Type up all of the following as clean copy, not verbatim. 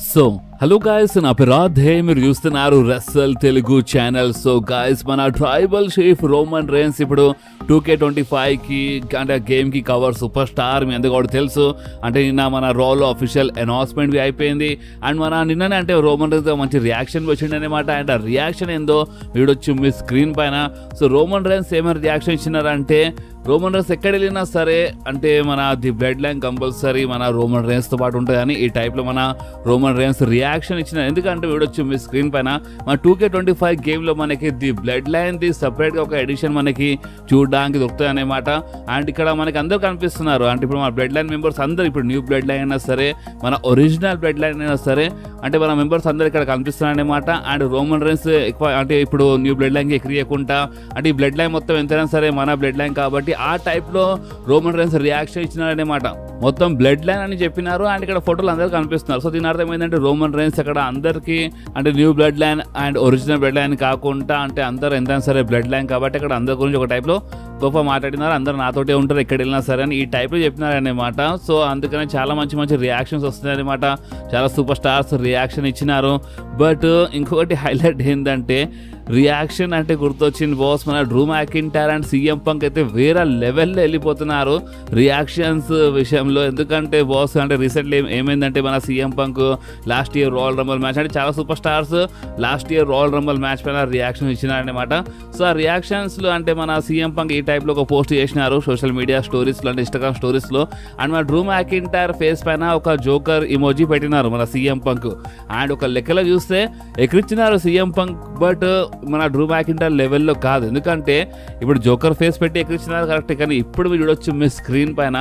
So hello guys, నా పేరు రాధే, మీరు చూస్తున్నారు రెస్సల్ తెలుగు ఛానల్. సో గాయస్, మన ట్రైబల్ చీఫ్ రోమన్ రేన్స్ ఇప్పుడు 2K25కి అంటే గేమ్కి కవర్ సూపర్ స్టార్. మీ అందరికీ కూడా తెలుసు. అంటే నిన్న మన రాలో అఫీషియల్ అనౌన్స్మెంట్ అయిపోయింది. అండ్ మన నిన్ననే అంటే రోమన్ రేన్స్ మంచి రియాక్షన్ వచ్చింది అనమాట. అండ్ ఆ రియాక్షన్ ఏందో వీడొచ్చి మీ స్క్రీన్ పైన. సో రోమన్ రేన్స్ ఏమైనా రియాక్షన్ ఇచ్చినారంటే, రోమన్ రేన్స్ ఎక్కడ వెళ్ళినా సరే అంటే మన ది బ్లడ్ లైన్ కంపల్సరీ మన రోమన్ రేన్స్తో పాటు ఉంటుందని ఈ టైప్లో మన రోమన్ రేన్స్ రియాక్షన్ ఇచ్చిన. ఎందుకంటే వీడొచ్చి మీ స్క్రీన్ పైన మన 2K25 గేమ్లో మనకి ది బ్లడ్ లైన్ ది సపరేట్గా ఒక ఎడిషన్ మనకి చూడడానికి దొరుకుతాయి అనమాట. అండ్ ఇక్కడ మనకి అందరూ కనిపిస్తున్నారు. అంటే ఇప్పుడు మన బ్లడ్ లైన్ మెంబర్స్ అందరూ, ఇప్పుడు న్యూ బ్లడ్ లైన్ అయినా సరే, మన ఒరిజినల్ బ్లడ్ లైన్ అయినా సరే, అంటే మన మెంబర్స్ అందరూ ఇక్కడ కనిపిస్తున్నారు అనమాట. అండ్ రోమన్ రేన్స్ ఎక్కువ అంటే ఇప్పుడు న్యూ బ్లడ్ లైన్కి ఎక్కిరియకుండా, అంటే ఈ బ్లడ్ లైన్ మొత్తం ఎంతైనా సరే మన బ్లడ్ లైన్ కాబట్టి ఆ టైప్లో రోమన్ రేన్స్ రియాక్షన్ ఇచ్చినారనమాట. మొత్తం బ్లడ్ లైన్ అని చెప్పినారు. అండ్ ఇక్కడ ఫోటోలు అందరూ కనిపిస్తున్నారు. సో దీని అర్థం ఏంటంటే రోమన్ రేన్స్ అక్కడ అందరికీ అంటే new blood line and original blood line కాకుండా అంటే అందరూ ఎంతైనా సరే బ్లడ్ లైన్ కాబట్టి అక్కడ అందరి గురించి ఒక టైప్లో గొప్ప మాట్లాడినారు. అందరూ నాతోటే ఉంటారు ఎక్కడ వెళ్ళినా సరే అని ఈ టైప్లో చెప్పినారనమాట. సో అందుకనే చాలా మంచి మంచి రియాక్షన్స్ వస్తున్నాయి అనమాట. చాలా సూపర్ స్టార్స్ రియాక్షన్ ఇచ్చినారు. బట్ ఇంకొకటి హైలైట్ ఏంటంటే, రియాక్షన్ అంటే గుర్తొచ్చింది బాస్, మన Drew McIntyre and CM Punk అయితే వేరే లెవెల్లో వెళ్ళిపోతున్నారు రియాక్షన్స్ విషయంలో. ఎందుకంటే బాస్ అంటే రీసెంట్లీ ఏమైందంటే, మన CM Punk last year royal Rumble match అంటే చాలా super stars last year royal Rumble match పైన రియాక్షన్ ఇచ్చినారనమాట. సో ఆ రియాక్షన్స్లో అంటే మన CM Punk ఈ టైప్లో ఒక పోస్ట్ చేసినారు సోషల్ మీడియా స్టోరీస్లో, అంటే ఇన్స్టాగ్రామ్ స్టోరీస్లో. అండ్ మన డ్రూ మ్యాకింటైర్ ఫేస్ పైన ఒక జోకర్ ఇమోజీ పెట్టినారు మన CM Punk. అండ్ ఒక లెక్కలో చూస్తే ఎక్కిరించినారు CM Punk, బట్ మన డ్రూ మ్యాకింటైర్ లెవెల్లో కాదు. ఎందుకంటే ఇప్పుడు జోకర్ ఫేస్ పెట్టి ఎక్కిరించినారు కరెక్ట్, కానీ ఇప్పుడు మీరు చూడొచ్చు మీ స్క్రీన్ పైన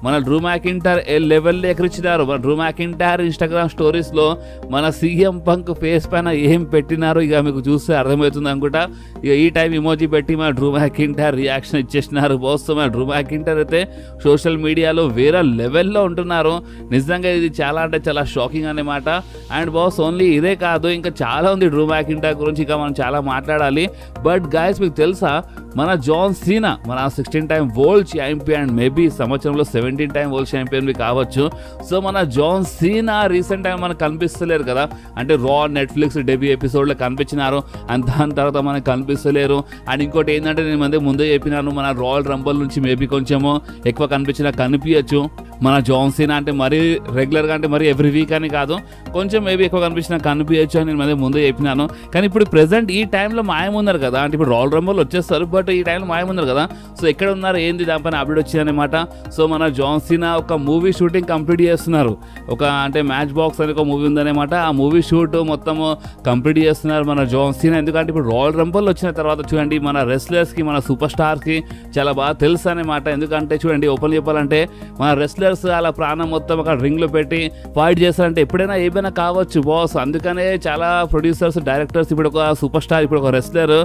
మన డ్రూ మ్యాకింటైర్ లెవెల్లో ఎక్కిరించినారు. మన డ్రూ మ్యాకింటైర్ ఇన్స్టాగ్రామ్ స్టోరీస్లో మన CM Punk ఫేస్ పైన ఏం పెట్టినారు ఇక మీకు చూస్తే అర్థమవుతుంది అనుకుంటా. ఇక ఈ టైం ఇమోజీ పెట్టి మన డ్రూ మ్యాకింటైర్ రియాక్షన్ ఇచ్చేసినారు బాస్. మన డ్రూ మ్యాకింటైర్ అయితే సోషల్ మీడియాలో వేరే లెవెల్లో ఉంటున్నారు. నిజంగా ఇది చాలా అంటే చాలా షాకింగ్ అనమాట. అండ్ బాస్ ఓన్లీ ఇదే కాదు, ఇంకా చాలా ఉంది డ్రూ మ్యాకింటైర్ గురించి, ఇక మనం చాలా మాట్లాడాలి. బట్ గాయస్, మీకు తెలుసా మన జాన్ సీనా మన 16 time world champion and maybe సంవత్సరంలో 17 టైమ్ వరల్డ్ ఛాంపియన్ కావచ్చు. సో మన జాన్ సీనా రీసెంట్ టైం మనకు కనిపిస్తలేరు కదా, అంటే రా నెట్ఫ్లిక్స్ డెబ్యూ ఎపిసోడ్లో కనిపించినారు అండ్ దాని తర్వాత మనకు కనిపిస్తలేరు. అండ్ ఇంకోటి ఏంటంటే, నేను ముందే చెప్పినాను మన రాయల్ రంబల్ నుంచి మేబీ కొంచెము ఎక్కువ కనిపించచ్చు మన జాన్ సీనా. అంటే మరీ రెగ్యులర్గా అంటే మరీ ఎవ్రీ వీక్ అని కాదు, కొంచెం మేబీ ఎక్కువ కనిపించచ్చు అని నేను ముందే చెప్పినాను. కానీ ఇప్పుడు ప్రెసెంట్ ఈ టైంలో మాయమున్నారు కదా, అంటే ఇప్పుడు రాయల్ రంబల్ వచ్చేస్తారు బట్ ఈ టైంలో మాయమున్నారు కదా. సో ఎక్కడ ఉన్నారు ఏంది దానిపైన అప్డేట్ వచ్చిందనమాట. సో మన జాన్ సీనా ఒక మూవీ షూటింగ్ కంప్లీట్ చేస్తున్నారు. ఒక అంటే మ్యాచ్ బాక్స్ అని ఒక మూవీ ఉందనమాట. ఆ మూవీ షూట్ మొత్తము కంప్లీట్ చేస్తున్నారు మన జాన్ సీనా. ఎందుకంటే ఇప్పుడు రాయల్ రంబల్ వచ్చిన తర్వాత చూడండి మన రెస్లర్స్కి మన సూపర్ స్టార్స్కి చాలా బాగా తెలుసు అనమాట. ఎందుకంటే చూడండి ఓపెన్ చెప్పాలంటే మన రెస్లర్స్ అలా ప్రాణం మొత్తం అక్కడ రింగ్లో పెట్టి ఫైట్ చేస్తారంటే ఎప్పుడైనా ఏమైనా కావచ్చు బాస్. అందుకనే చాలా ప్రొడ్యూసర్స్ డైరెక్టర్స్ ఇప్పుడు ఒక సూపర్ స్టార్ ఇప్పుడు ఒక రెస్లర్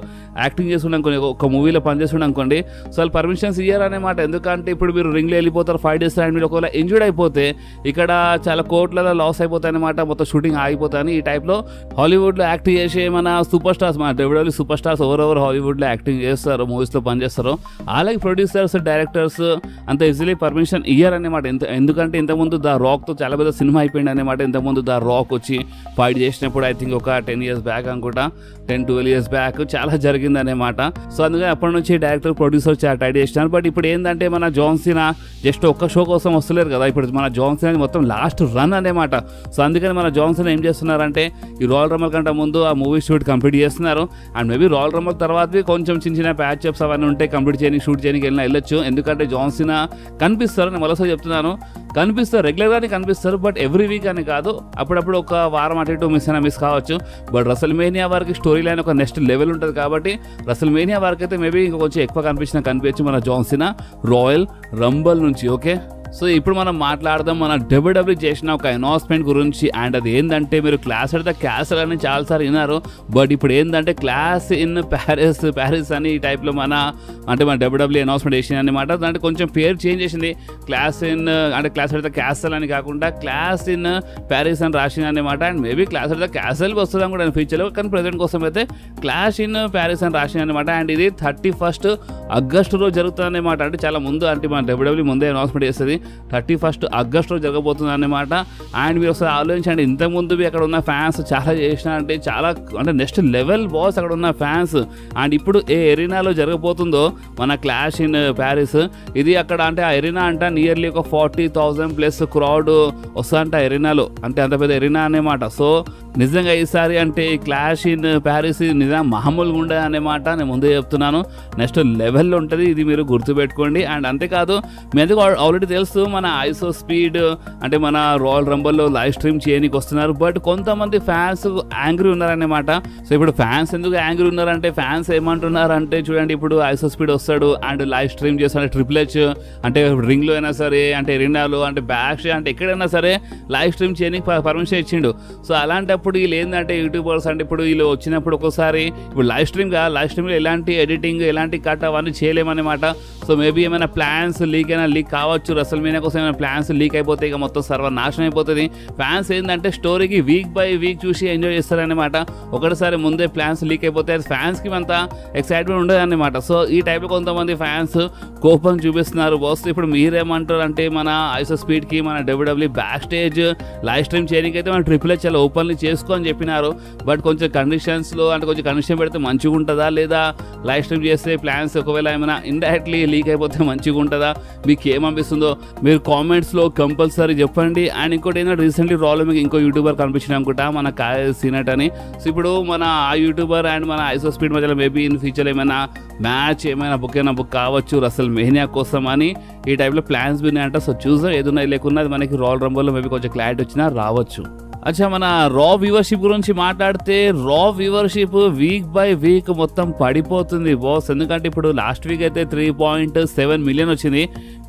యాక్టింగ్ చేస్తుండే అనుకోండి, ఒక మూవీలో పనిచేస్తుండే అనుకోండి, సో వాళ్ళు పర్మిషన్స్ ఇయ్యారు అనమాట. ఎందుకంటే ఇప్పుడు మీరు రింగ్లో వెళ్ళిపోతారు, ఫైట్ చేస్తారు, అండ్ మీరు ఒకవేళ ఇంజూర్డ్ అయిపోతే ఇక్కడ చాలా కోట్లలో లాస్ అయిపోతాయి అనమాట, మొత్తం షూటింగ్ ఆగిపోతాయని ఈ టైప్లో హాలీవుడ్లో యాక్టింగ్ చేసే మన సూపర్ స్టార్స్, మన WWE సూపర్ స్టార్స్ ఎవరెవరు హాలీవుడ్లో యాక్టింగ్ చేస్తారు, మూవీస్లో పనిచేస్తారు, అలాగే ప్రొడ్యూసర్స్ డైరెక్టర్స్ అంత ఈజీలీ పర్మిషన్ ఇయ్యారనమాట. ఎందుకంటే ఇంతకుముందు ద రాక్తో చాలా పెద్ద సినిమా అయిపోయింది అనమాట. ఇంతకుముందు ద రాక్ వచ్చి ఫైట్ చేసినప్పుడు ఐ థింక్ ఒక 10 years బ్యాక్ అనుకుంటా, 10-12 years బ్యాక్ చాలా జరిగింది అనమాట. సో అందుకని అప్పటి నుంచి డైరెక్టర్ ప్రొడ్యూసర్ చాలా టైట్ చేసినారు. బట్ ఇప్పుడు ఏంటంటే మన జాన్ సీనా జస్ట్ ఒక్క షో కోసం వస్తలేరు కదా, ఇప్పుడు మన జాన్ సీనా మొత్తం లాస్ట్ రన్ అనమాట. సో అందుకని మన జాన్ సీనా ఏం చేస్తున్నారంటే ఈ రాయల్ రంబల్ కంటే ముందు ఆ మూవీ షూట్ కంప్లీట్ చేస్తున్నారు. అండ్ మేబీ రాయల్ రంబల్ తర్వాత కొంచెం చిన్న ప్యాచప్స్ అవన్నీ ఉంటే కంప్లీట్ చేయడానికి షూట్ చేయడానికి వెళ్ళొచ్చు. ఎందుకంటే జాన్ సీనా కనిపిస్తారు, నేను మరోసారి చెప్తున్నాను, కనిపిస్తారు, రెగ్యులర్గానే కనిపిస్తారు, బట్ ఎవ్రీ వీక్ అని కాదు, అప్పుడప్పుడు ఒక వారం అటు ఇటు మిస్ కావచ్చు. బట్ రెసల్మేనియా వరకు స్టోరీ లైన్ ఒక నెక్స్ట్ లెవెల్ ఉంటుంది కాబట్టి రెసల్మేనియా వరకు అయితే మేబీ ఇంకా కొంచెం ఎక్కువ కనిపించచ్చు మన జాన్ సీనా రాయల్ రంబల్ నుంచి. ఓకే, సో ఇప్పుడు మనం మాట్లాడదాం మన WWE చేసిన ఒక అనౌన్స్మెంట్ గురించి. అండ్ అది ఏంటంటే, మీరు క్లాష్ అట్ ద క్యాసల్ అని చాలాసార్లు విన్నారు, బట్ ఇప్పుడు ఏంటంటే క్లాష్ ఇన్ ప్యారిస్ అని ఈ టైప్లో మన WWE అనౌన్స్మెంట్ చేసింది అనమాట. దాంట్లో కొంచెం పేరు చేంజ్ చేసింది, క్లాష్ అట్ ద క్యాసల్ అని కాకుండా క్లాష్ ఇన్ ప్యారిస్ అని రాసింది అనమాట. And maybe clash at the castle వస్తుందని కూడా ఫ్యూచర్లో, కానీ ప్రజెంట్ కోసం అయితే క్లాష్ ఇన్ ప్యారిస్ అని రాసింది అనమాట. అండ్ ఇది 31st August రోజు జరుగుతుంది అనమాట. అంటే చాలా ముందు, అంటే మన WWE ముందే అనౌన్స్మెంట్ చేస్తుంది. 31 ఆగస్టులో జరగబోతుంది అన్నమాట. అండ్ మీరు ఒకసారి ఆలోచించండి, ఇంతకుముందు అక్కడ ఉన్న ఫ్యాన్స్ చాలా చేసినారంటే చాలా అంటే నెక్స్ట్ లెవెల్ బాస్ అక్కడ ఉన్న ఫ్యాన్స్. అండ్ ఇప్పుడు ఏ ఎరీనాలో జరగబోతుందో మన క్లాష్ ఇన్ ప్యారిస్, ఇది అక్కడ అంటే ఆ ఎరీనా అంట నియర్లీ ఒక 40,000 ప్లస్ క్రౌడ్ వస్తుందంట ఎరీనాలో, అంటే అంత పెద్ద ఎరీనా అన్నమాట. సో నిజంగా ఈసారి అంటే ఈ క్లాష్ ఇన్ ప్యారిస్ నిజంగా మామూలుగా ఉండదు అన్నమాట. నేను ముందే చెప్తున్నాను, నెక్స్ట్ లెవెల్లో ఉంటుంది, ఇది మీరు గుర్తుపెట్టుకోండి. అండ్ అంతేకాదు మీ ఎందుకు ఆల్రెడీ తెలుసు మన ఐసో స్పీడ్ అంటే మన రాయల్ రంబల్లో లైవ్ స్ట్రీమ్ చేయడానికి వస్తున్నారు. బట్ కొంతమంది ఫ్యాన్స్ యాంగ్రీ ఉన్నారన్నమాట. సో ఇప్పుడు ఫ్యాన్స్ ఎందుకు యాంగ్రీ ఉన్నారంటే, ఫ్యాన్స్ ఏమంటున్నారంటే చూడండి, ఇప్పుడు ఐసో స్పీడ్ వస్తాడు అండ్ లైవ్ స్ట్రీమ్ చేస్తాడు, ట్రిపుల్ హెచ్ అంటే రింగ్లో అయినా సరే, అంటే ఎరీనాలో అంటే బ్యాక్ అంటే ఎక్కడైనా సరే లైవ్ స్ట్రీమ్ చేయడానికి పర్మిషన్ ఇచ్చిండు. సో అలాంటప్పుడు వీళ్ళు ఏంటంటే యూట్యూబర్స్ అంటే ఇప్పుడు వీళ్ళు వచ్చినప్పుడు ఒక్కోసారి ఇప్పుడు లైవ్ స్ట్రీమ్లో ఎలాంటి ఎడిటింగ్ ఎలాంటి కట్ అవన్నీ చేయలేమన్నమాట. సో మేబీ ఏమైనా ప్లాన్స్ లీక్ కావచ్చు, రెసల్మేనియా కోసం ఏమైనా ప్లాన్స్ లీక్ అయిపోతే ఇక మొత్తం సర్వర్ నాశనం అయిపోతుంది. ఫ్యాన్స్ ఏంటంటే స్టోరీకి వీక్ బై వీక్ చూసి ఎంజాయ్ చేస్తారనమాట. ఒకటిసారి ముందే ప్లాన్స్ లీక్ అయిపోతే అది ఫ్యాన్స్కి అంత ఎక్సైట్మెంట్ ఉండదు అనమాట. సో ఈ టైప్లో కొంతమంది ఫ్యాన్స్ కోపం చూపిస్తున్నారు. బాస్ ఇప్పుడు మీరేమంటారు అంటే, మన ఐసో స్పీడ్కి మన WWE back stage live stream చేయడానికి అయితే మన ట్రిపుల్ హెచ్ చాలా ఓపెన్లీ చేసుకో అని చెప్పినారు. బట్ కొంచెం కండిషన్స్లో అంటే కొంచెం కండిషన్ పెడితే మంచిగా ఉంటుందా, లేదా లైవ్ స్ట్రీమ్ చేస్తే ప్లాన్స్ ఒకవేళ ఏమైనా ఇండైరెక్ట్లీ లీక్ అయిపోతే మంచిగా ఉంటుందా, మీకు ఏమనిపిస్తుందో మీరు కామెంట్స్లో కంపల్సరీ చెప్పండి. అండ్ ఇంకోటి ఏంటంటే రీసెంట్లీ రాలో మీకు ఇంకో యూట్యూబర్ కనిపించిన అనుకుంటా, మన సీనట్ అని. సో ఇప్పుడు మన ఆ యూట్యూబర్ అండ్ మన ఐసో స్పీడ్ మధ్యలో మేబీ ఇన్ ఫ్యూచర్ ఏమైనా మ్యాచ్ ఏమైనా బుక్ కావచ్చు రెసల్మేనియా కోసం అని ఈ టైప్లో ప్లాన్స్ ఉన్నాయంట. సో చూసాం ఏదున్నా లేకున్నా మనకి రాయల్ రంబల్లో మేబీ కొంచెం క్లారిటీ వచ్చినా రావచ్చు. అచ్చా, మన రా వ్యూవర్షిప్ గురించి మాట్లాడితే, రా వ్యూవర్షిప్ వీక్ బై వీక్ మొత్తం పడిపోతుంది బాస్. ఎందుకంటే ఇప్పుడు లాస్ట్ వీక్ అయితే 3.7 మిలియన్ వచ్చింది,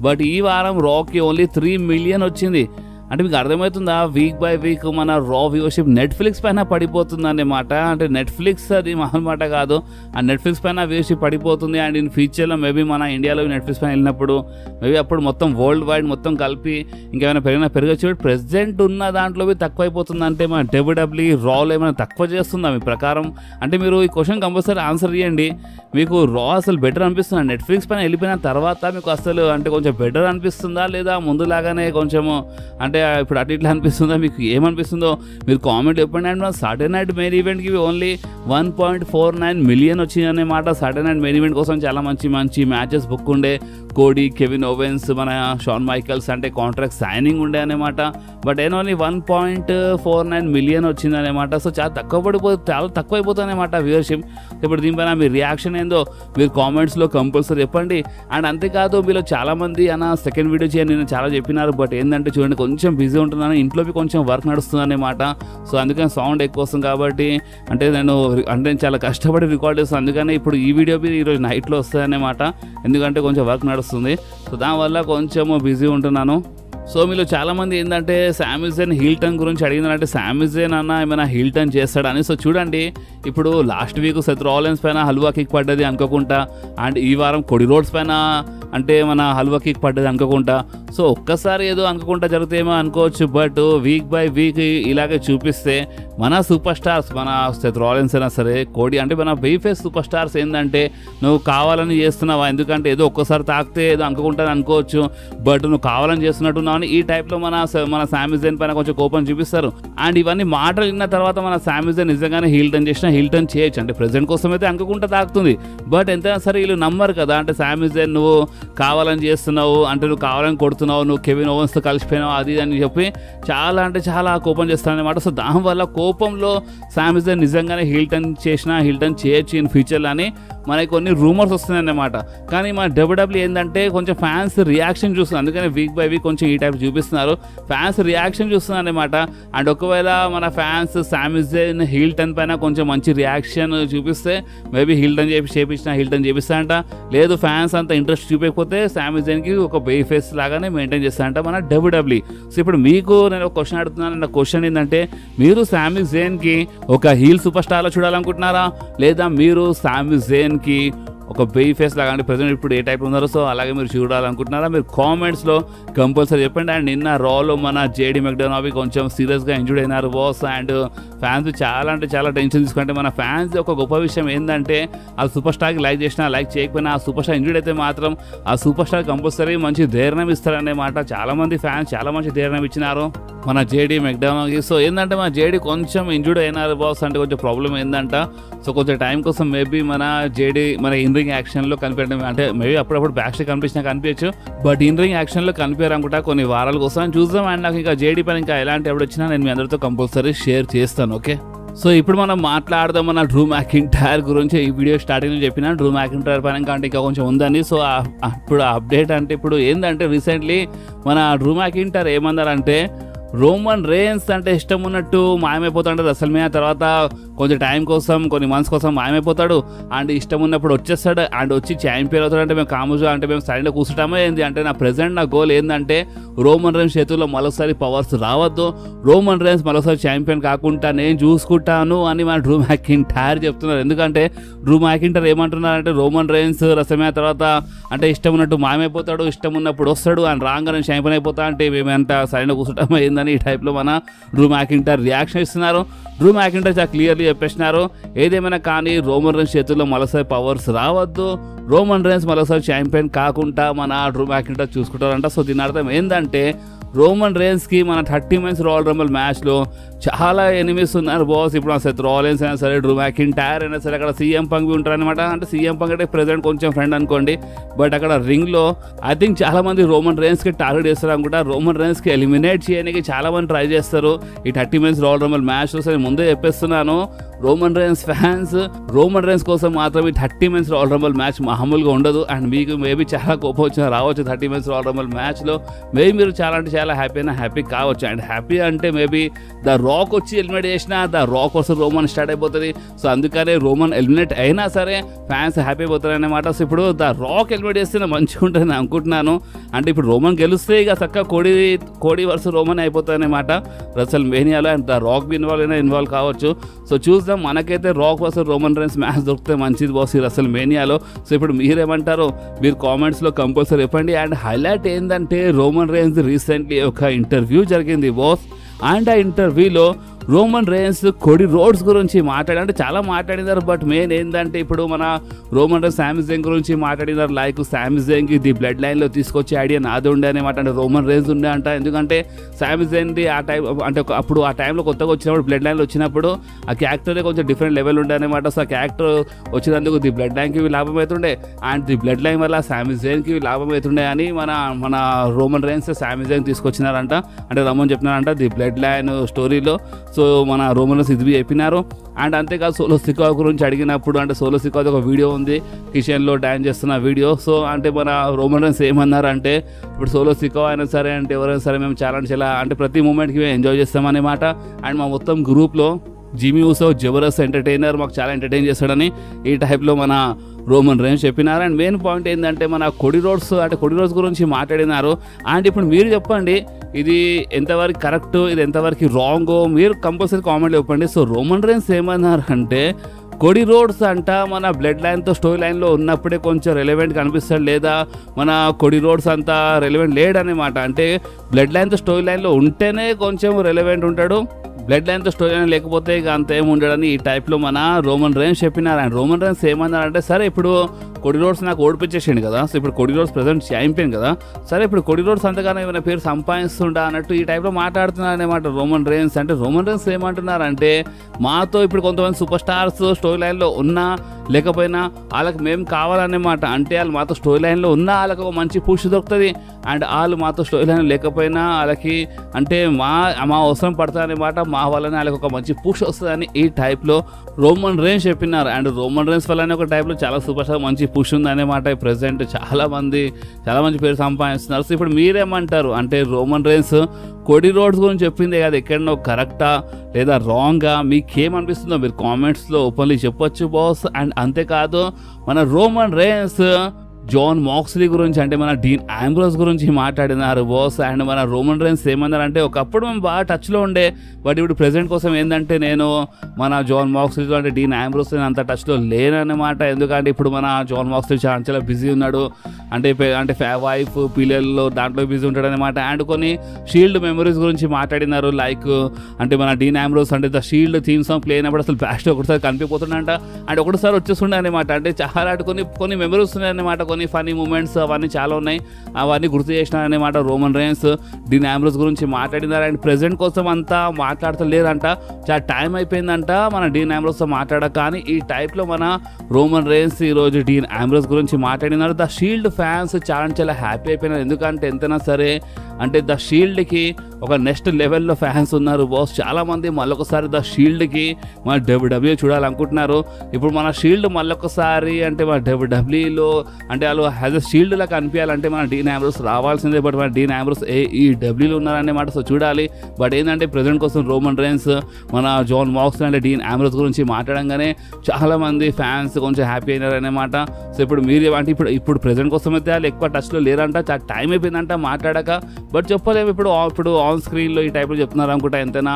బట్ ఈ వారం రాకి ఓన్లీ 3 మిలియన్ వచ్చింది. అంటే మీకు అర్థమవుతుందా, వీక్ బై వీక్ మన రా వ్యూవర్షిప్ నెట్ఫ్లిక్స్ పైన పడిపోతుంది అన్నమాట. అంటే నెట్ఫ్లిక్స్ అది మామూలుమాట కాదు, ఆ నెట్ఫ్లిక్స్ పైన వ్యూవర్షిప్ పడిపోతుంది. అండ్ ఇన్ ఫ్యూచర్లో మేబీ మన ఇండియాలో నెట్ఫ్లిక్స్ పైన వెళ్ళినప్పుడు మేబీ అప్పుడు మొత్తం వరల్డ్ వైడ్ మొత్తం కలిపి ఇంకేమైనా పెరగచ్చు. ప్రెసెంట్ ఉన్న దాంట్లో తక్కువ అయిపోతుంది. అంటే మన WWE రాలో ఏమైనా తక్కువ చేస్తుందా మీ ప్రకారం? అంటే మీరు ఈ క్వశ్చన్ కంపల్సరీ ఆన్సర్ చేయండి. మీకు రా అసలు బెటర్ అనిపిస్తుందా? నెట్ఫ్లిక్స్ పైన వెళ్ళిపోయిన తర్వాత మీకు అసలు అంటే కొంచెం బెటర్ అనిపిస్తుందా, లేదా ముందులాగానే కొంచెము అంటే ఇప్పుడు అటు ఇట్లా అనిపిస్తుందా, మీకు ఏమనిపిస్తుందో మీరు కామెంట్ చెప్పండి. అండ్ మన సాటర్డే నైట్ మెయిన్ ఈవెంట్కి ఓన్లీ 1.49 మిలియన్ వచ్చింది అన్నమాట. సాటర్డే నైట్ మెయిన్ ఈవెంట్ కోసం చాలా మంచి మ్యాచెస్ బుక్ ఉండే. కోడీ, కెవిన్ ఓవెన్స్, మన షాన్ మైకల్స్ అంటే కాంట్రాక్ట్ సైనింగ్ ఉండే అనమాట. బట్ ఓన్లీ 1.49 మిలియన్ వచ్చింది అనమాట. సో చాలా తక్కువ అయిపోతుంది అనమాట వ్యూవర్షిప్. ఇప్పుడు దీనిపైన మీ రియాక్షన్ ఏందో మీరు కామెంట్స్లో కంపల్సరీ చెప్పండి. అండ్ అంతేకాదు మీలో చాలామంది అన్న సెకండ్ వీడియో చేయండి నేను చాలా చెప్పినారు. బట్ ఏంటంటే చూడండి, కొంచెం బిజీ ఉంటున్నాను, ఇంట్లోకి కొంచెం వర్క్ నడుస్తుంది అనమాట. సో అందుకని సౌండ్ ఎక్కువ వస్తుంది కాబట్టి అంటే నేను చాలా కష్టపడి రికార్డ్ చేస్తాను. అందుకని ఇప్పుడు ఈ వీడియో ఈరోజు నైట్లో వస్తుంది అన్నమాట, ఎందుకంటే కొంచెం వర్క్ నడుస్తుంది. సో దానివల్ల కొంచెం బిజీ ఉంటున్నాను. సో మీలో చాలామంది ఏంటంటే సామీ జైన్ హీల్ టర్న్ గురించి అడిగిందంటే, సామీ జైన్ అన్న ఏమైనా హీల్ టర్న్ చేస్తాడని. సో చూడండి, ఇప్పుడు లాస్ట్ వీక్ సెత్ రాలిన్స్ పైన హల్వా కిక్ పడ్డది అనుకోకుండా, అండ్ ఈ వారం కోడీ రోడ్స్ పైన అంటే మన హల్వా కిక్ పడ్డది అనుకోకుండా. సో ఒక్కసారి ఏదో అనుకోకుండా జరుగుతాయేమో అనుకోవచ్చు. బట్ వీక్ బై వీక్ ఇలాగే చూపిస్తే మన సూపర్ స్టార్స్, మన సెత్ రాలిన్స్ అయినా సరే, కోడీ అంటే మన బేఫేస్ సూపర్ స్టార్స్ ఏంటంటే నువ్వు కావాలని చేస్తున్నావా, ఎందుకంటే ఏదో ఒక్కసారి తాకితే ఏదో అనుకుంటాను అనుకోవచ్చు, బట్ నువ్వు కావాలని చేస్తున్నట్టున్నావు అని ఈ టైప్లో మన సామీ జైన్ పైన కొంచెం కోపం చూపిస్తారు. అండ్ ఇవన్నీ మాటలు విన్న తర్వాత మన సామీ జైన్ నిజంగానే హీల్ టర్న్ చేసినా హీల్ టర్న్ చేయొచ్చు. అంటే ప్రెజెంట్ కోసం అయితే అనుకుంటా తాకుతుంది, బట్ ఎంతైనా సరే వీళ్ళు నమ్మరు కదా. అంటే సామీ జైన్ నువ్వు కావాలని చేస్తున్నావు, అంటే నువ్వు కావాలని కొడుతున్నావు, నువ్వు కెవిన్ ఓవెన్స్తో కలిసిపోయినావు అది అని చెప్పి చాలా కోపం చేస్తానమాట. సో దానివల్ల కోపంలో సామీ జైన్ నిజంగానే హీల్ టర్న్ చేసినా హీల్ టర్న్ చేయొచ్చు ఇన్ ఫ్యూచర్లో అని మనకి కొన్ని రూమర్స్ వస్తున్నాయన్నమాట. కానీ మన WWE ఏంటంటే కొంచెం ఫ్యాన్స్ రియాక్షన్ చూస్తుంది, అందుకని వీక్ బై వీక్ కొంచెం ఈ టైప్ చూపిస్తున్నారు. ఫ్యాన్స్ రియాక్షన్ చూస్తున్నారు అనమాట. అండ్ ఒకవేళ మన ఫ్యాన్స్ సామీ జైన్ హీల్ టర్న్ పైన కొంచెం మంచి రియాక్షన్ చూపిస్తే maybe heel turn heel turn చేపిస్తారంట. లేదు ఫ్యాన్స్ అంత ఇంట్రెస్ట్ చూపించకపోతే సామీ జైన్కి ఒక బే ఫేస్ లాగానే మెయింటైన్ చేస్తారంట మన WWE. సో ఇప్పుడు మీకు నేను ఒక క్వశ్చన్ అడుగుతున్నాను. నా క్వశ్చన్ ఏంటంటే, మీరు సామీ జైన్కి ఒక హీల్ సూపర్ స్టార్లో చూడాలనుకుంటున్నారా, లేదా మీరు సామీ జైన్కి ఒక బేయి ఫేస్ లాగా, అంటే ప్రెసెంట్ ఇప్పుడు ఏ టైప్ ఉన్నారో సో అలాగే మీరు చూడాలనుకుంటున్నారా? మీరు కామెంట్స్లో కంపల్సరీ చెప్పండి. అండ్ నిన్న రాలో మన జేడీ మెక్డోనాల్డ్ కొంచెం సీరియస్గా ఇంజూర్డ్ అయినారు బాస్. అండ్ ఫ్యాన్స్ చాలా అంటే చాలా టెన్షన్ తీసుకుంటే, మన ఫ్యాన్స్ ఒక గొప్ప విషయం ఏంటంటే ఆ సూపర్ స్టార్కి లైక్ చేసినా లైక్ చేయకపోయినా ఆ సూపర్ స్టార్ ఇంజూర్డ్ అయితే మాత్రం ఆ సూపర్ స్టార్ కంపల్సరీ మంచి ధైర్యం ఇస్తారనేమాట. చాలా మంది ఫ్యాన్స్ చాలా మంచి ధైర్యం ఇచ్చినారు మన జేడీ మెక్డోనాల్డ్కి. సో ఏంటంటే మన జేడీ కొంచెం ఇంజూర్డ్ అయినారు బాస్, అంటే కొంచెం ప్రాబ్లం ఏంటంట. సో కొంచెం టైం కోసం మేబీ మన జేడీ మన ఇన్ రింగ్ యాక్షన్లో కనిపించడం, అంటే మేబీ అప్పుడప్పుడు బ్యాక్ స్టేజ్ కనిపించినా కనిపించచ్చు, బట్ ఇన్ రింగ్ యాక్షన్లో కనిపించారు అనుకుంటా కొన్ని వారాల కోసం చూద్దాం. అండ్ నాకు ఇంకా జేడీ పైన ఇంకా ఎలాంటి ఎప్పుడు వచ్చినా నేను మీ అందరితో కంపల్సరీ షేర్ చేస్తాను. ఓకే, సో ఇప్పుడు మనం మాట్లాడదాం మన డ్రూ మ్యాకింటైర్ గురించి. ఈ వీడియో స్టార్టింగ్ చెప్పిన డ్రూ మ్యాకింటైర్ పైన అంటే ఇంకా కొంచెం ఉందని. సో ఇప్పుడు అప్డేట్ అంటే ఇప్పుడు ఏంటంటే రీసెంట్లీ మన డ్రూ మ్యాకింటైర్ ఏమన్నారంటే రోమన్ రేన్స్ అంటే ఇష్టం ఉన్నట్టు మాయమైపోతాడు రెసల్మేనియా తర్వాత, కొంచెం టైం కోసం కొన్ని మంత్స్ కోసం మాయమైపోతాడు. అండ్ ఇష్టం ఉన్నప్పుడు వచ్చేస్తాడు అండ్ వచ్చి ఛాంపియన్ అవుతాడు. అంటే మేము కాముజా అంటే మేము సైడ్లో కూర్చుంటామో ఏంది అంటే నా ప్రెసెంట్ నా గోల్ ఏంటంటే రోమన్ రేన్స్ చేతుల్లో మరోసారి పవర్స్ రావద్దు, రోమన్ రేన్స్ మరోసారి ఛాంపియన్ కాకుండా నేను చూసుకుంటాను అని మన డ్రూ మ్యాకింటైర్ చెప్తున్నారు. ఎందుకంటే డ్రూ మ్యాకింటైర్ ఏమంటున్నారంటే రోమన్ రేన్స్ రెసల్మేనియా తర్వాత అంటే ఇష్టం ఉన్నట్టు మాయమైపోతాడు, ఇష్టం ఉన్నప్పుడు వస్తాడు అండ్ రాగానే ఛాంపియన్ అయిపోతా అంటే మేమంత సైడ్లో కూర్చుంటామో ఏందని ఈ టైప్లో మన డ్రూ మ్యాకింటైర్ రియాక్షన్ ఇస్తున్నారు. డ్రూ మ్యాకింటైర్ చాలా క్లియర్లీ చెప్పేసినారు ఏదేమైనా కానీ రోమన్ రేన్స్ చేతుల్లో మరోసారి పవర్స్ రావద్దు, రోమన్ రేన్స్ మరోసారి ఛాంపియన్ కాకుండా మన డ్రూ మ్యాకింటైర్ చూసుకుంటారంట. సో దీని అర్థం ఏంటంటే రోమన్ రేన్స్కి మన 30 మెన్స్ రాయల్ రంబుల్ మ్యాచ్లో చాలా ఎనిమిస్ ఉన్నారు బాస్. ఇప్పుడు సెత్ రాలిన్స్ అయినా సరే, డ్రూ మ్యాకింటైర్ అయినా సరే, అక్కడ సీఎం పంక్ ఉంటారనమాట. అంటే సీఎం పంక్ అంటే ప్రెసెంట్ కొంచెం ఫ్రెండ్ అనుకోండి, బట్ అక్కడ రింగ్లో ఐ థింక్ చాలా మంది రోమన్ రేన్స్కి టార్గెట్ చేస్తారు అనుకుంటా. రోమన్ రేన్స్కి ఎలిమినేట్ చేయడానికి చాలా మంది ట్రై చేస్తారు ఈ 30 మెన్స్ రాయల్ రంబుల్ మ్యాచ్లో. సరే ముందే చెప్పేస్తున్నాను, Roman rains fans Roman rains కోసం మాత్రం ఈ 30 మెన్స్ రాయల్ రంబుల్ మ్యాచ్ మామూలుగా ఉండదు. అండ్ మీకు మేబీ చాలా కోపం వచ్చినా రావచ్చు 30 మెన్స్ రాయల్ రంబుల్ మ్యాచ్లో. మేబీ మీరు చాలా అంటే చాలా హ్యాపీ కావచ్చు. అండ్ హ్యాపీ అంటే మేబీ ద రాక్ వచ్చి ఎలిమినేట్ చేసినా the rock versus Roman start అయిపోతుంది. సో అందుకనే రోమన్ ఎలిమినేట్ అయినా సరే ఫ్యాన్స్ హ్యాపీ అయిపోతారు అన్నమాట. సో ఇప్పుడు ద రాక్ ఎలిమినేట్ చేస్తే మంచిగా ఉంటుంది నేను అనుకుంటున్నాను. అంటే ఇప్పుడు రోమన్ గెలిస్తే ఇక చక్కగా కోడి వర్సెస్ రోమన్ అయిపోతుంది అన్నమాట రెసల్మేనియాలో. And the Rock be involve కావచ్చు. సో చూద్దాం, మనకైతే Rock versus Roman Reigns match దొరికితే మంచిది బాస్ ఈ రెసల్మేనియాలో. సో ఇప్పుడు మీరేమంటారో మీరు కామెంట్స్లో కంపల్సరీ చెప్పండి. అండ్ హైలైట్ ఏంటంటే రోమన్ రేన్స్ రీసెంట్లీ ఒక ఇంటర్వ్యూ జరిగింది బాస్. అండ్ ఆ ఇంటర్వ్యూలో రోమన్ రేన్స్ కోడి రోడ్స్ గురించి అంటే చాలా మాట్లాడినారు. బట్ మెయిన్ ఏంటంటే ఇప్పుడు మన రోమన్ రేన్స్ సామి జంగ్ గురించి మాట్లాడినారు. లైక్ సామి జంగ్ ది బ్లడ్ లైన్లో తీసుకొచ్చే ఐడియా నాదే ఉండే అనమాట. అంటే రోమన్ రేన్స్ ఉండే అంట. ఎందుకంటే సామి జంగ్ది ఆ టైం అంటే అప్పుడు ఆ టైంలో కొత్తగా వచ్చినప్పుడు బ్లడ్ లైన్లో వచ్చినప్పుడు ఆ క్యారెక్టరే కొంచెం డిఫరెంట్ లెవెల్ ఉండే అనమాట. సో ఆ క్యారెక్టర్ వచ్చినందుకు ది బ్లడ్ లైన్కి లాభం అవుతుండే అండ్ ది బ్లడ్ లైన్ వల్ల సామి జంగ్కి లాభం అవుతుండే అని మన రోమన్ రేన్స్ సామి జంగ్ తీసుకొచ్చినారంట. అంటే రమన్ చెప్పినారంట ది బ్లడ్ లైన్ స్టోరీలో. సో మన రోమన్ రేన్స్ ఇది చెప్పినారు. అండ్ అంతేకాదు సోలో సికా గురించి అడిగినప్పుడు అంటే సోలో సికా ఒక వీడియో ఉంది కిచెన్లో డాన్స్ చేస్తున్న వీడియో. సో అంటే మన రోమన్ రేన్స్ ఏమన్నారంటే ఇప్పుడు సోలో సికా అయినా సరే అంటే ఎవరైనా సరే మేము చాలా అంటే ప్రతి మూమెంట్కి మేము ఎంజాయ్ చేస్తామన్నమాట. అండ్ మా మొత్తం గ్రూప్లో జిమీ ఊసో జబర్దస్త్ ఎంటర్టైనర్ మాకు చాలా ఎంటర్టైన్ చేస్తాడని ఈ టైప్లో మన రోమన్ రేన్స్ చెప్పినారు. అండ్ మెయిన్ పాయింట్ ఏంటంటే మన కోడి రోడ్స్ గురించి మాట్లాడినారు. అండ్ ఇప్పుడు మీరు చెప్పండి ఇది ఎంతవరకు కరెక్ట్, ఇది ఎంతవరకు రాంగో మీరు కంపల్సరీ కామెంట్లో చెప్పండి. సో రోమన్ రేన్స్ ఏమన్నారంటే కోడి రోడ్స్ అంట మన బ్లడ్ లైన్తో స్టోరీ లైన్లో ఉన్నప్పుడే కొంచెం రెలవెంట్ కనిపిస్తాడు, లేదా మన కోడి రోడ్స్ అంతా రెలవెంట్ లేడనమాట. అంటే బ్లడ్ లైన్తో స్టోరీ లైన్లో ఉంటేనే కొంచెం రెలవెంట్ ఉంటాడు, బ్లడ్ లైన్తో స్టోరీ లైన్ లేకపోతే ఇక అంత ఏమి ఉండడని ఈ టైప్లో మన రోమన్ రేన్స్ చెప్పినారు. అండ్ రోమన్ రేన్స్ ఏమన్నారంటే సరే ఇప్పుడు కోడి రోడ్స్ నాకు ఓడిపించేసిండు కదా, సో ఇప్పుడు కోడి రోడ్స్ ప్రెసెంట్ ఛాంపియన్ కదా, సరే ఇప్పుడు కోడి రోడ్స్ అంతగానో ఏమైనా పేరు సంపాదిస్తుండా అన్నట్టు ఈ టైప్లో మాట్లాడుతున్నారు అనమాట రోమన్ రేన్స్. అంటే రోమన్ రేన్స్ ఏమంటున్నారంటే మాతో ఇప్పుడు కొంతమంది సూపర్ స్టార్స్ స్టోరీ లైన్లో ఉన్నా లేకపోయినా వాళ్ళకి మేము కావాలన్నమాట. అంటే వాళ్ళు మాతో స్టోరీ లైన్లో ఉన్నా వాళ్ళకి ఒక మంచి పుష్ దొరుకుతుంది, అండ్ వాళ్ళు మాతో స్టోరీ లైన్ లేకపోయినా వాళ్ళకి అంటే మా అవసరం పడుతుందన్నమాట, మా వల్లనే వాళ్ళకి ఒక మంచి పుష్ వస్తుందని ఈ టైప్లో రోమన్ రేన్స్ చెప్పినారు. అండ్ రోమన్ రేన్స్ వల్లనే ఒక టైప్లో చాలా సూపర్ స్టార్ మంచి పుష్ ఉందన్నమాట. ప్రెసెంట్ చాలా మంది పేరు సంపాదిస్తున్నారు. సో ఇప్పుడు మీరేమంటారు? అంటే రోమన్ రేన్స్ కోడి రోడ్స్ గురించి చెప్పిందే కదా, ఎక్కడనో కరెక్టా లేదా రాంగా మీకేమనిపిస్తుందో మీరు కామెంట్స్లో ఓపెన్లీ చెప్పొచ్చు బాస్. అండ్ అంతేకాదు మన రోమన్ రేన్స్ జాన్ మాక్స్లీ గురించి అంటే మన డీన్ ఆంబ్రోస్ గురించి మాట్లాడినారు బాస్. అండ్ మన రోమన్ రైన్స్ ఏమన్నారంటే ఒకప్పుడు మేము బాగా టచ్లో ఉండే, బట్ ఇప్పుడు ప్రెజెంట్ కోసం ఏంటంటే నేను మన జాన్ మాక్స్లీతో అంటే డీన్ ఆంబ్రోస్ అంత టచ్లో లేనన్నమాట. ఎందుకంటే ఇప్పుడు మన జాన్ మాక్స్లీ చాలా బిజీ ఉన్నాడు, అంటే వైఫ్ పిల్లల్లో దాంట్లో బిజీ ఉంటాడు అనమాట. అండ్ కొన్ని షీల్డ్ మెమరీస్ గురించి మాట్లాడినారు, లైక్ అంటే మన డీన్ ఆంబ్రోస్ అంటే the shield theme song play అయినప్పుడు అసలు బ్యాస్ట్ ఒకటిసారి కనిపిపోతుండంట, అండ్ ఒకటిసారి వచ్చేస్తుండే అనమాట. అంటే చాలా కొన్ని మెమరీస్ ఉన్నాయన్నమాట, కొన్ని ఫనీ మూమెంట్స్ అవన్నీ చాలా ఉన్నాయి, అవన్నీ గుర్తు చేసినారనమాట రోమన్ రైన్స్. డీన్ ఆంబ్రోస్ గురించి మాట్లాడినారు. అండ్ ప్రెజెంట్ కోసం అంతా మాట్లాడతలేదంట, చాలా టైం అయిపోయిందంట మన డీన్ ఆంబ్రోస్తో మాట్లాడక. కానీ ఈ టైప్లో మన రోమన్ రైన్స్ ఈరోజు డీన్ ఆంబ్రోస్ గురించి మాట్లాడినారు. ద షీల్డ్ ఫ్యాన్స్ చాలా హ్యాపీ అయిపోయినారు, ఎందుకంటే ఎంతైనా సరే అంటే ద షీల్డ్కి ఒక నెక్స్ట్ లెవెల్లో ఫ్యాన్స్ ఉన్నారు బాస్. చాలామంది మళ్ళొకసారి ద షీల్డ్కి మన డబ్ల్యూడబ్ల్యూ చూడాలనుకుంటున్నారు. ఇప్పుడు మన షీల్డ్ మళ్ళొకసారి అంటే మన డబ్ల్యూడబ్ల్యూలో అంటే వాళ్ళు యాజ్ అ షీల్డ్ లాగా కనిపించాలంటే మన డీన్ ఆంబ్రోస్ రావాల్సిందే, బట్ మన డీన్ ఆంబ్రోస్ ఈ డబ్ల్యూలో ఉన్నారన్నమాట. సో చూడాలి. బట్ ఏంటంటే ప్రెజెంట్ కోసం రోమన్ రైన్స్ మన జాన్ మాక్స్లీ అంటే డీన్ ఆంబ్రోస్ గురించి మాట్లాడంగానే చాలామంది ఫ్యాన్స్ కొంచెం హ్యాపీ అయినారన్నమాట. సో ఇప్పుడు మీరు అంటే ఇప్పుడు ప్రెజెంట్ కోసం అయితే వాళ్ళు ఎక్కువ టచ్లో లేరంట, చాలా టైం అయిపోయిందంట మాట్లాడక. బట్ చెప్పలేము ఇప్పుడు ఆన్ స్క్రీన్లో ఈ టైప్లో చెప్తున్నారు అనుకుంటా. ఎంతైనా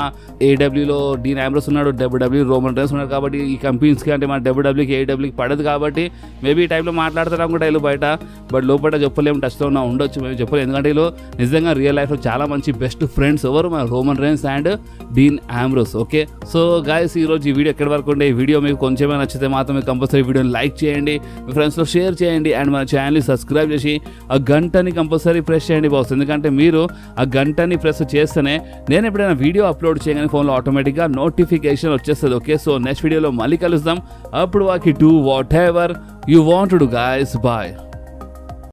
ఏడబ్ల్యూలో డీన్ ఆంబ్రోస్ ఉన్నాడు, డబ్ల్యూడబ్ల్యూ రోమన్ రైన్స్ ఉన్నాడు, కాబట్టి ఈ కంపెనీస్కి అంటే మన డబ్ల్యూడబ్ల్యూకి ఏడబ్ల్యూకి పడదు, కాబట్టి మేబీ ఈ టైప్లో మాట్లాడతారు అనుకుంటా వీళ్ళు బయట. బట్ లోపల చెప్పలేము, టచ్లో ఉండొచ్చు, మేము చెప్పలేము. ఎందుకంటే వీళ్ళు నిజంగా రియల్ లైఫ్లో చాలా మంచి బెస్ట్ ఫ్రెండ్స్ ఎవరు మన Roman Reigns and Dean Ambrose. Okay, so guys ఈరోజు ఈ వీడియో ఎక్కడి వరకు ఉండే. ఈ వీడియో మీకు కొంచెమే నచ్చితే మాత్రం మీరు కంపల్సరీ వీడియోని లైక్ చేయండి, మీ ఫ్రెండ్స్లో షేర్ చేయండి, అండ్ మన ఛానల్ని సబ్స్క్రైబ్ చేసి ఆ గంటని కంపల్సరీ ప్రెస్ చేయండి బాస్. ఎందుకంటే మీరు ఆ గంటని ప్రెస్ చేస్తేనే నేను ఎప్పుడైనా వీడియో అప్లోడ్ చేయగానే ఫోన్లో ఆటోమేటిక్గా నోటిఫికేషన్ వచ్చేస్తుంది. ఓకే, సో నెక్స్ట్ వీడియోలో మళ్ళీ కలుద్దాం. అప్పుడు వాకి do whatever you want to do guys. Bye.